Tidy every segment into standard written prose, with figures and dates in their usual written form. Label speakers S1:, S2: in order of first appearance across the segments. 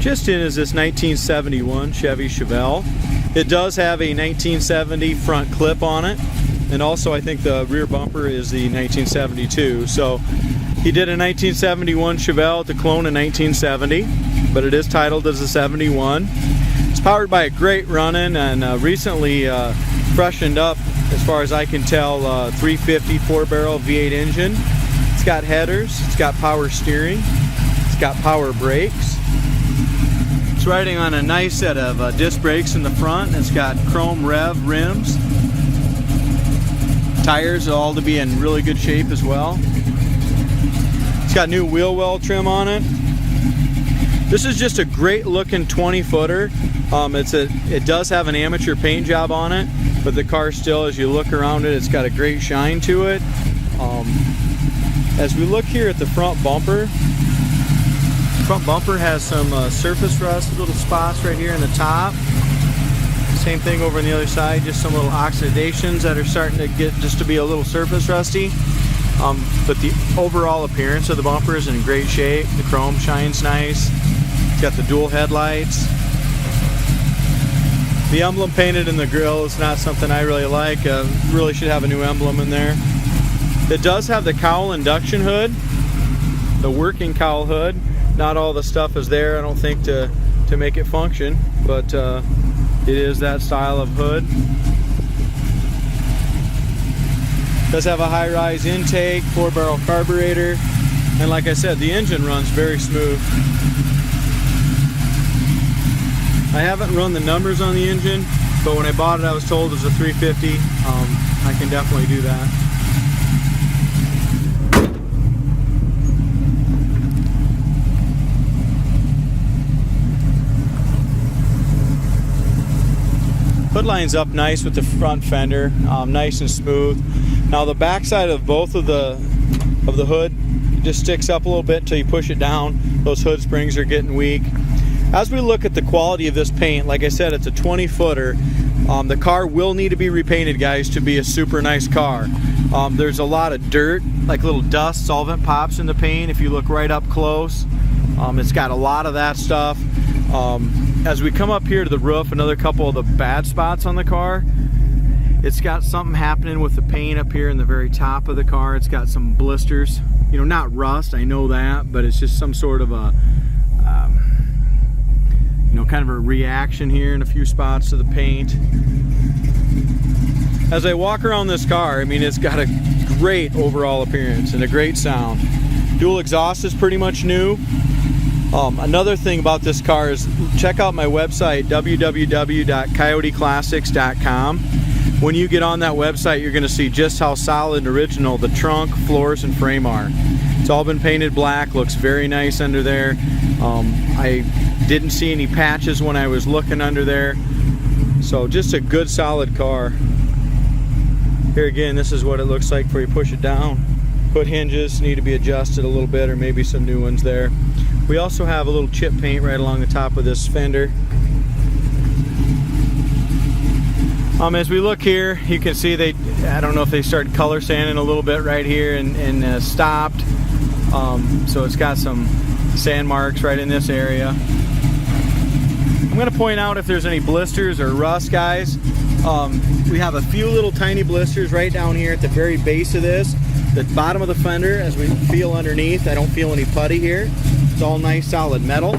S1: Just in is this 1971 Chevy Chevelle. It does have a 1970 front clip on it, and also I think the rear bumper is the 1972. So he did a 1971 Chevelle to clone a 1970, but it is titled as a 71. It's powered by a great running and recently freshened up, as far as I can tell, 350 4-barrel V8 engine. It's got headers, it's got power steering, it's got power brakes. It's riding on a nice set of disc brakes in the front. It's got chrome rev rims. Tires all to be in really good shape as well. It's got new wheel well trim on it. This is just a great looking 20-footer. It does have an amateur paint job on it, but the car still, as you look around it, it's got a great shine to it. As we look here at the front bumper has some surface rust, little spots right here in the top. Same thing over on the other side, just some little oxidations that are starting to get just to be a little surface rusty. But the overall appearance of the bumper is in great shape. The chrome shines nice. It's got the dual headlights. The emblem painted in the grille is not something I really like. Really should have a new emblem in there. It does have the cowl induction hood, the working cowl hood. Not all the stuff is there, I don't think, to make it function, but it is that style of hood. It does have a high-rise intake, 4-barrel carburetor, and like I said, the engine runs very smooth. I haven't run the numbers on the engine, but when I bought it I was told it was a 350. I can definitely do that. Hood lines up nice with the front fender, nice and smooth. Now the back side of both of the hood just sticks up a little bit until you push it down. Those hood springs are getting weak. As we look at the quality of this paint, like I said, it's a 20-footer. The car will need to be repainted, guys, to be a super nice car. There's a lot of dirt, like little dust, solvent pops in the paint if you look right up close. It's got a lot of that stuff. As we come up here to the roof, another couple of the bad spots on the car. It's got something happening with the paint up here in the very top of the car. It's got some blisters, you know, not rust, I know that, but it's just some sort of a kind of a reaction here in a few spots to the paint. As I walk around this car, I mean, it's got a great overall appearance and a great sound. Dual exhaust is pretty much new. Another thing about this car is check out my website, www.coyoteclassics.com. When you get on that website, you're going to see just how solid and original the trunk, floors, and frame are. It's all been painted black, looks very nice under there. I didn't see any patches when I was looking under there. So just a good solid car. Here again, this is what it looks like before you push it down. Hood hinges need to be adjusted a little bit, or maybe some new ones there. We also have a little chip paint right along the top of this fender. As we look here, you can see I don't know if they started color sanding a little bit right here and stopped. So it's got some sand marks right in this area. I'm going to point out if there's any blisters or rust, guys. We have a few little tiny blisters right down here at the very base of this. The bottom of the fender, as we feel underneath, I don't feel any putty here. It's all nice solid metal.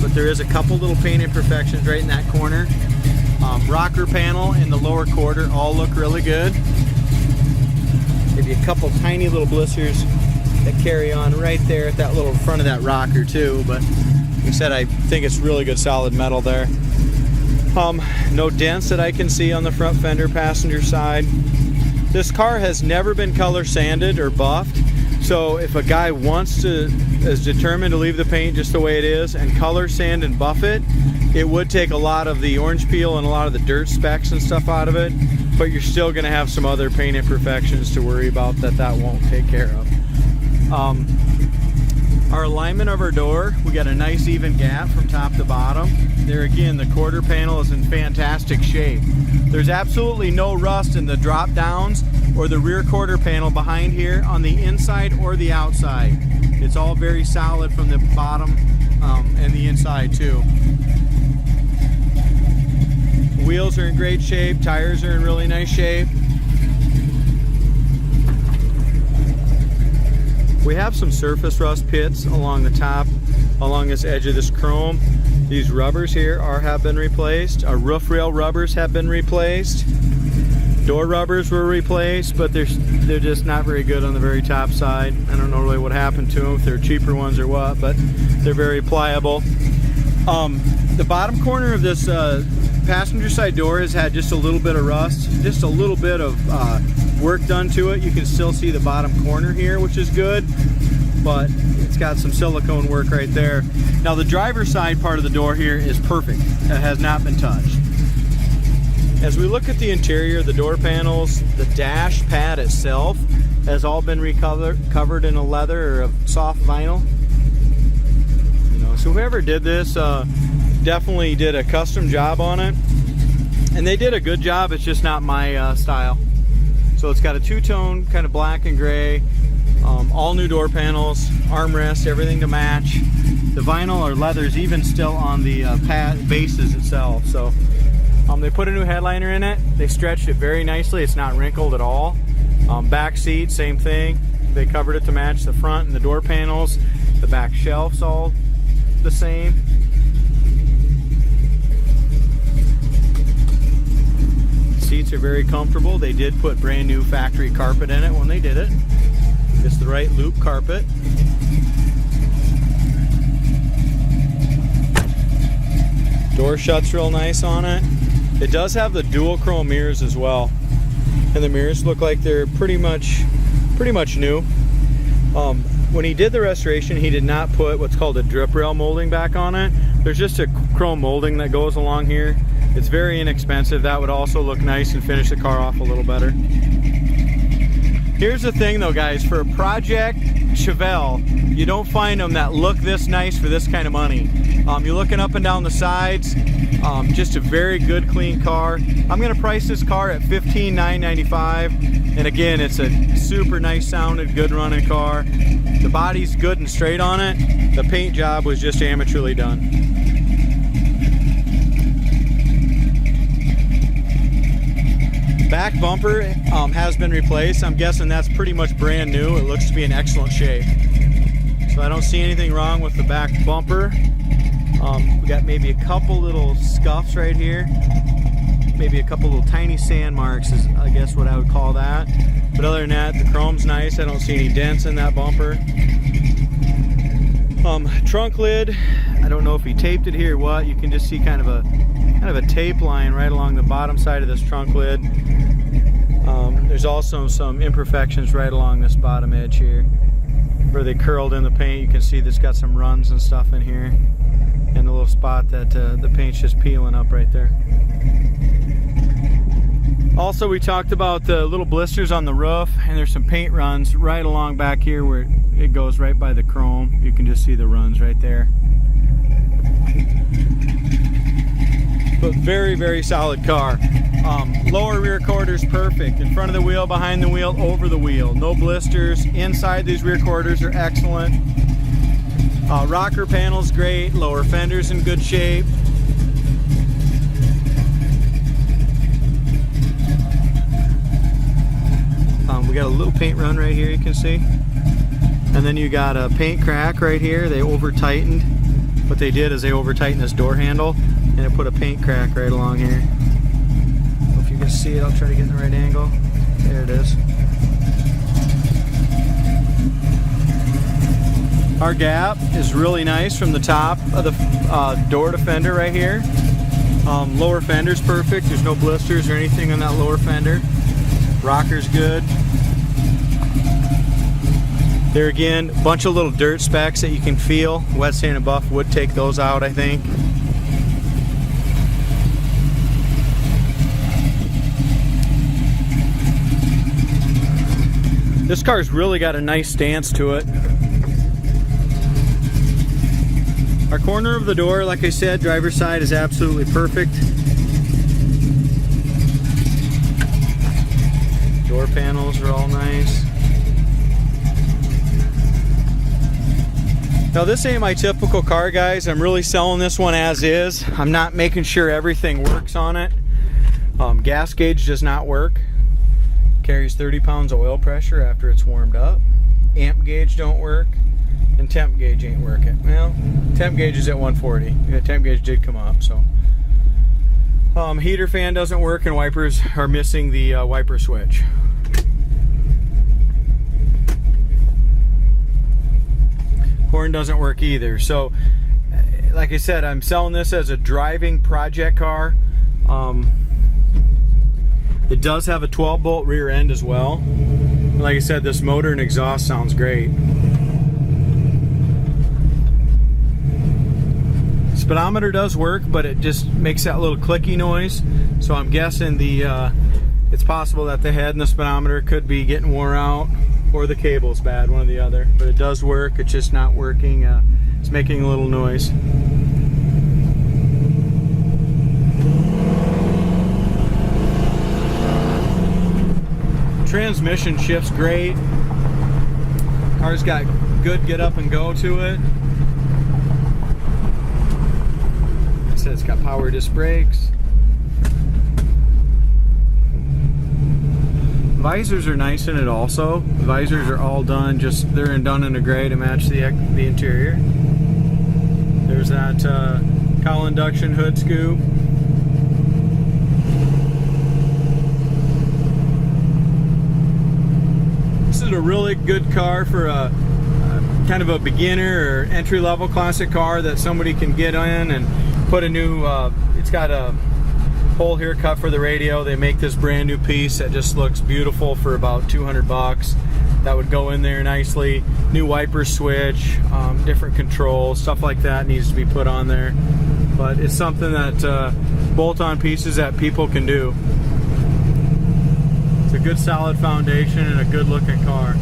S1: But there is a couple little paint imperfections right in that corner. Rocker panel in the lower quarter all look really good. Maybe a couple tiny little blisters that carry on right there at that little front of that rocker too. But like I said, I think it's really good solid metal there. No dents that I can see on the front fender passenger side. This car has never been color sanded or buffed, so if a guy is determined to leave the paint just the way it is and color sand and buff it, it would take a lot of the orange peel and a lot of the dirt specks and stuff out of it, but you're still going to have some other paint imperfections to worry about that won't take care of. Our alignment of our door, we got a nice even gap from top to bottom. There again, the quarter panel is in fantastic shape. There's absolutely no rust in the drop downs or the rear quarter panel behind here on the inside or the outside. It's all very solid from the bottom and the inside too. Wheels are in great shape, tires are in really nice shape. We have some surface rust pits along the top, along this edge of this chrome. These rubbers here have been replaced. Our roof rail rubbers have been replaced. Door rubbers were replaced, but they're just not very good on the very top side. I don't know really what happened to them, if they're cheaper ones or what, but they're very pliable. The bottom corner of this passenger side door has had just a little bit of rust, just a little bit of work done to it. You can still see the bottom corner here, which is good, but it's got some silicone work right there. Now the driver's side part of the door here is perfect. It has not been touched. As we look at the interior, the door panels, the dash pad itself has all been covered in a leather or a soft vinyl. You know, so whoever did this definitely did a custom job on it, and they did a good job. It's just not my style. So it's got a two-tone kind of black and gray, all new door panels, armrest, everything to match. The vinyl or leather's even still on the pad bases itself. So they put a new headliner in it. They stretched it very nicely. It's not wrinkled at all. Back seat, same thing. They covered it to match the front and the door panels. The back shelf's all the same. Seats are very comfortable. They did put brand new factory carpet in it when they did it. It's the right loop carpet. Door shuts real nice on it. It does have the dual chrome mirrors as well, and the mirrors look like they're pretty much new. When he did the restoration, he did not put what's called a drip rail molding back on it. There's just a chrome molding that goes along here. It's very inexpensive. That would also look nice and finish the car off a little better. Here's the thing though, guys, for a project Chevelle, you don't find them that look this nice for this kind of money. You're looking up and down the sides, just a very good clean car. I'm going to price this car at $15,995, and again, it's a super nice sounding, good running car. The body's good and straight on it. The paint job was just amateurly done. Back bumper has been replaced. I'm guessing that's pretty much brand new. It looks to be in excellent shape. So I don't see anything wrong with the back bumper. We got maybe a couple little scuffs right here. Maybe a couple little tiny sand marks is, I guess, what I would call that. But other than that, the chrome's nice. I don't see any dents in that bumper. Trunk lid, I don't know if he taped it here or what. You can just see kind of a tape line right along the bottom side of this trunk lid. There's also some imperfections right along this bottom edge here where they curled in the paint. You can see this got some runs and stuff in here, and a little spot that the paint's just peeling up right there. Also, we talked about the little blisters on the roof, and there's some paint runs right along back here where it goes right by the chrome. You can just see the runs right there. But very, very solid car. Lower rear quarters perfect. In front of the wheel, behind the wheel, over the wheel. No blisters. Inside these rear quarters are excellent. Rocker panels great. Lower fenders in good shape. We got a little paint run right here, you can see. And then you got a paint crack right here. They over tightened. What they did is they over tightened this door handle, and it put a paint crack right along here. If you can see it, I'll try to get in the right angle. There it is. Our gap is really nice from the top of the door to fender right here. Lower fender's perfect. There's no blisters or anything on that lower fender. Rocker's good. There again, a bunch of little dirt specks that you can feel. Wet sand and buff would take those out, I think. This car's really got a nice stance to it. Our corner of the door, like I said, driver's side is absolutely perfect. Door panels are all nice. Now this ain't my typical car, guys. I'm really selling this one as is. I'm not making sure everything works on it. Gas gauge does not work. Carries 30 pounds of oil pressure after it's warmed up. Amp gauge don't work. And temp gauge ain't working. Well, temp gauge is at 140. The temp gauge did come up, so. Heater fan doesn't work, and wipers are missing the wiper switch. Horn doesn't work either. So, like I said, I'm selling this as a driving project car. It does have a 12-bolt rear end as well. Like I said, this motor and exhaust sounds great. Speedometer does work, but it just makes that little clicky noise. So I'm guessing it's possible that the head and the speedometer could be getting wore out, or the cable's bad, one or the other. But it does work, it's just not working. It's making a little noise. Transmission shifts great. Car's got good get up and go to it. Like I said, it's got power disc brakes. Visors are nice in it also. The visors are all done, they're done in a gray to match the interior. There's that cowl induction hood scoop. This is a really good car for a kind of a beginner or entry-level classic car that somebody can get in and put a new, it's got a hole here cut for the radio. They make this brand new piece that just looks beautiful for about $200. That would go in there nicely. New wiper switch, different controls, stuff like that needs to be put on there. But it's something that bolt-on pieces that people can do. It's a good solid foundation and a good looking car.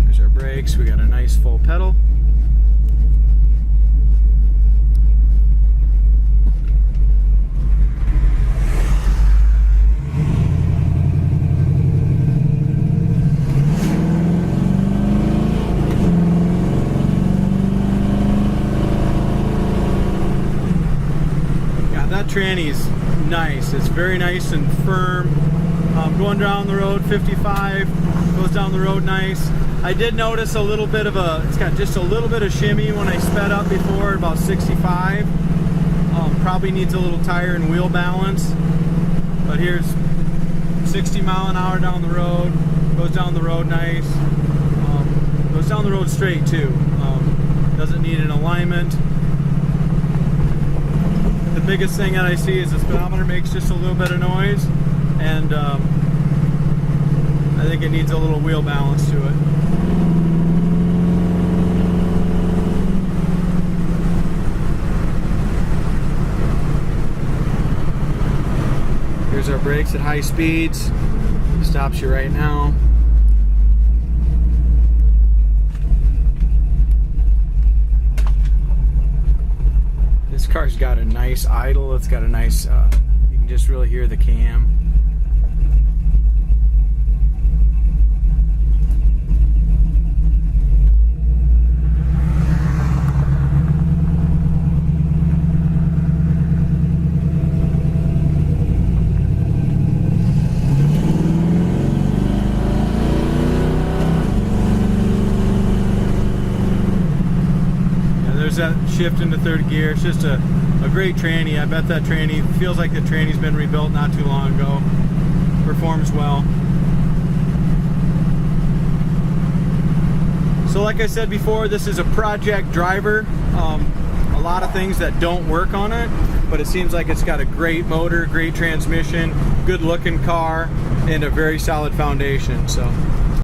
S1: There's our brakes. We got a nice full pedal. That tranny's nice. It's very nice and firm. Going down the road, 55 goes down the road nice. I did notice a little bit of it's got just a little bit of shimmy when I sped up before, about 65. Probably needs a little tire and wheel balance. But here's 60 mile an hour down the road. Goes down the road nice. Goes down the road straight too. Doesn't need an alignment. The biggest thing that I see is the speedometer makes just a little bit of noise, and I think it needs a little wheel balance to it. Here's our brakes at high speeds. Stops you right now. This car's got a nice idle. It's got a nice, you can just really hear the cam. That shift into third gear. It's just a great tranny. I bet that tranny feels like the tranny's been rebuilt not too long ago. Performs well. So like I said before, this is a project driver. A lot of things that don't work on it, but it seems like it's got a great motor, great transmission, good looking car, and a very solid foundation. So